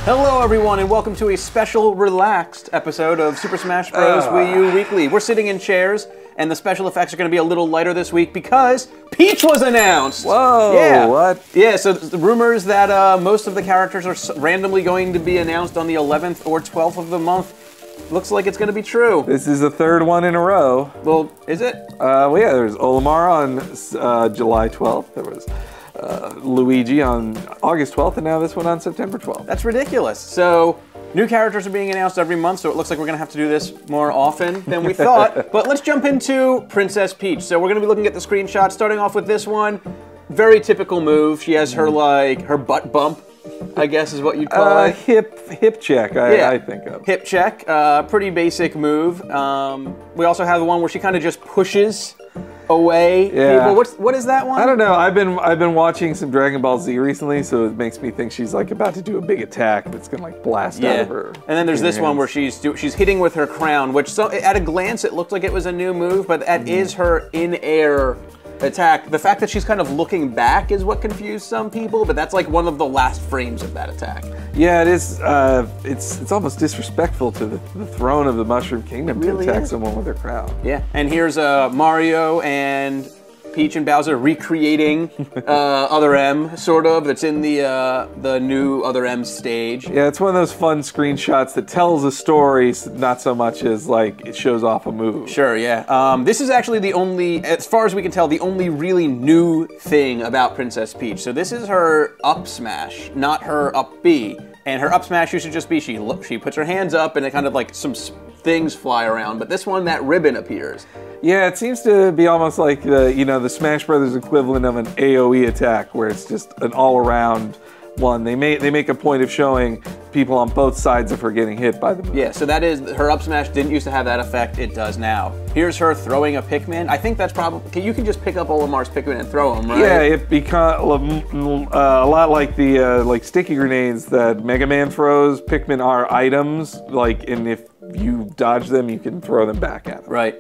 Hello everyone and welcome to a special relaxed episode of Super Smash Bros. Wii U Weekly. We're sitting in chairs and the special effects are going to be a little lighter this week because Peach was announced! Whoa, yeah. what? Yeah, so the rumors that most of the characters are randomly going to be announced on the 11th or 12th of the month. Looks like it's going to be true. This is the third one in a row. Well, is it? Well, yeah, there's Olimar on July 12th. There was Luigi on August 12th, and now this one on September 12th. That's ridiculous. So, new characters are being announced every month, so it looks like we're going to have to do this more often than we thought. But let's jump into Princess Peach. So we're going to be looking at the screenshots, starting off with this one. Very typical move. She has her, her butt bump, I guess is what you'd call it. Hip check, I think of. Hip check. Pretty basic move. We also have the one where she kind of just pushes away people. What is that one? I don't know. I've been watching some Dragon Ball Z recently, so it makes me think she's like about to do a big attack that's gonna like blast out of her. And then there's this one where she's hitting with her crown, which at a glance it looked like it was a new move, but that is her in-air attack. The fact that she's kind of looking back is what confused some people, but that's like one of the last frames of that attack. Yeah, it is. It's almost disrespectful to the throne of the Mushroom Kingdom to attack someone with their crown. Yeah, and here's Mario and Peach and Bowser recreating Other M, sort of. That's in the new Other M stage. Yeah, it's one of those fun screenshots that tells a story, not so much as like it shows off a move. Sure, yeah. This is actually the only, as far as we can tell, the only really new thing about Princess Peach. So this is her up smash, not her up B. And her up smash used to just be she puts her hands up and it kind of like some things fly around. But this one, that ribbon appears. Yeah, it seems to be almost like the Smash Brothers equivalent of an AOE attack, where it's just an all-around one. They make a point of showing people on both sides of her getting hit by the move. Yeah, so that is, her up smash didn't used to have that effect, it does now. Here's her throwing a Pikmin. I think that's probably, you can just pick up Olimar's Pikmin and throw them, right? Yeah, it becomes a lot like the sticky grenades that Mega Man throws. Pikmin are items, and if you dodge them, you can throw them back at them. Right.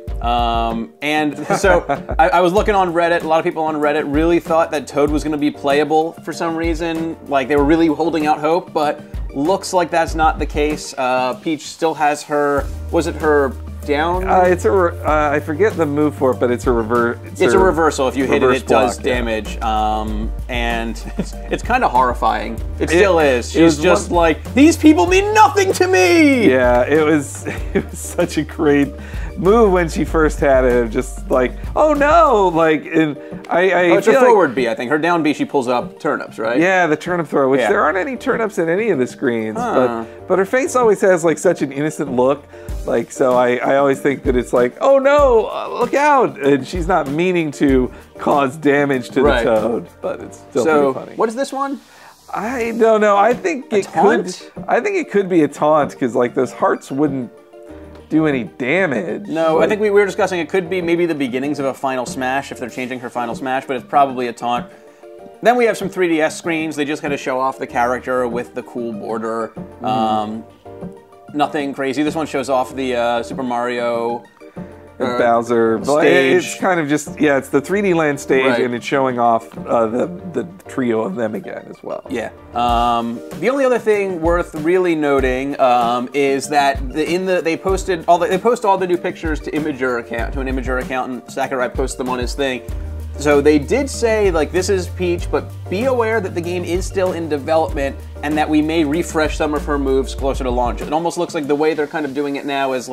And so I was looking on Reddit. A lot of people on Reddit really thought that Toad was going to be playable for some reason. Like they were really holding out hope, but looks like that's not the case. Peach still has her, was it her down? I forget the move for it, but it's a reverse. It's a reversal. If you hit it, it does block, damage. And it's kind of horrifying. It still is. She's just like, these people mean nothing to me! Yeah, it was such a great move when she first had it. Just like, oh no! It's her forward B, I think. Her down B, she pulls up turnips, right? Yeah, the turnip throw, which there aren't any turnips in any of the screens. But her face always has like such an innocent look. So I always think that it's like, oh no, look out! And she's not meaning to cause damage to the Toad, but it's still pretty funny. What is this one? I don't know. I think it could be a taunt because like those hearts wouldn't do any damage. No, I think we were discussing it could be maybe the beginnings of a final smash if they're changing her final smash, but it's probably a taunt. Then we have some 3DS screens. They just kind of show off the character with the cool border. Nothing crazy. This one shows off the Super Mario Bowser stage. It's kind of just, it's the 3D land stage, and it's showing off the trio of them again as well. Yeah. The only other thing worth really noting is that they post all the new pictures to an Imager account, and Sakurai posts them on his thing. So they did say, this is Peach, but be aware that the game is still in development and that we may refresh some of her moves closer to launch. It almost looks like the way they're kind of doing it now is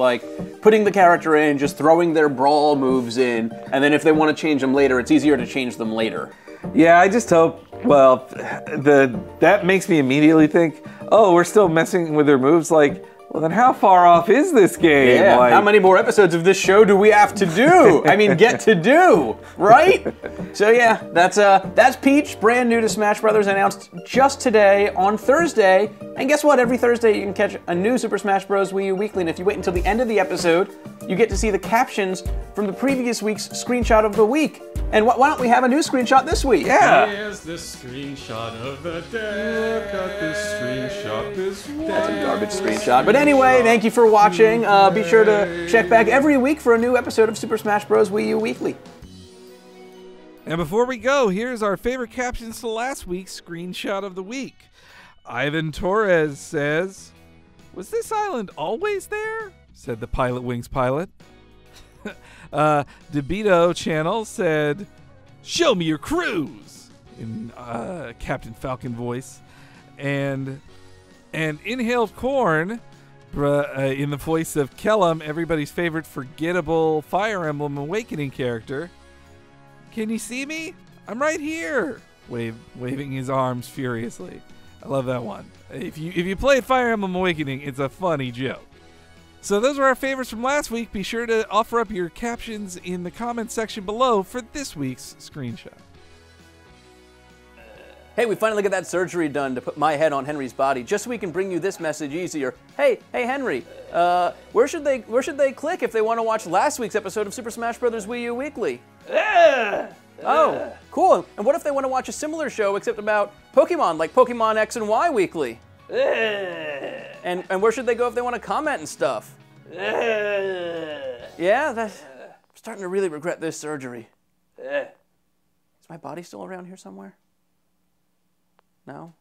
putting the character in, just throwing their brawl moves in, and then if they want to change them later, it's easier to change them later. Yeah, I just hope, that makes me immediately think, oh, we're still messing with her moves, well, then how far off is this game? Yeah, how many more episodes of this show do we have to do? I mean, get to do, right? So yeah, that's Peach, brand new to Smash Brothers, announced just today on Thursday. And guess what? Every Thursday you can catch a new Super Smash Bros. Wii U Weekly, and if you wait until the end of the episode, you get to see the captions from the previous week's screenshot of the week. And why don't we have a new screenshot this week? Yeah. Here's the screenshot of the day. Look at this screenshot this week. That's a garbage screenshot. But anyway, thank you for watching. Be sure to check back every week for a new episode of Super Smash Bros. Wii U Weekly. And before we go, here's our favorite captions to last week's screenshot of the week. Ivan Torres says, "Was this island always there?" said the Pilot Wings pilot. DeBito Channel said, "Show me your cruise," in Captain Falcon voice. And Inhaled Corn, in the voice of Kellum, everybody's favorite forgettable Fire Emblem Awakening character. "Can you see me? I'm right here," waving his arms furiously. I love that one. If you play Fire Emblem Awakening, it's a funny joke. So those are our favorites from last week. Be sure to offer up your captions in the comments section below for this week's screenshot. Hey, we finally got that surgery done to put my head on Henry's body, just so we can bring you this message easier. Hey, Henry, where should they click if they want to watch last week's episode of Super Smash Bros. Wii U Weekly? Oh, cool. And what if they want to watch a similar show except about Pokemon, like Pokemon X and Y Weekly? And where should they go if they want to comment and stuff? Yeah, I'm starting to really regret this surgery. Is my body still around here somewhere? No?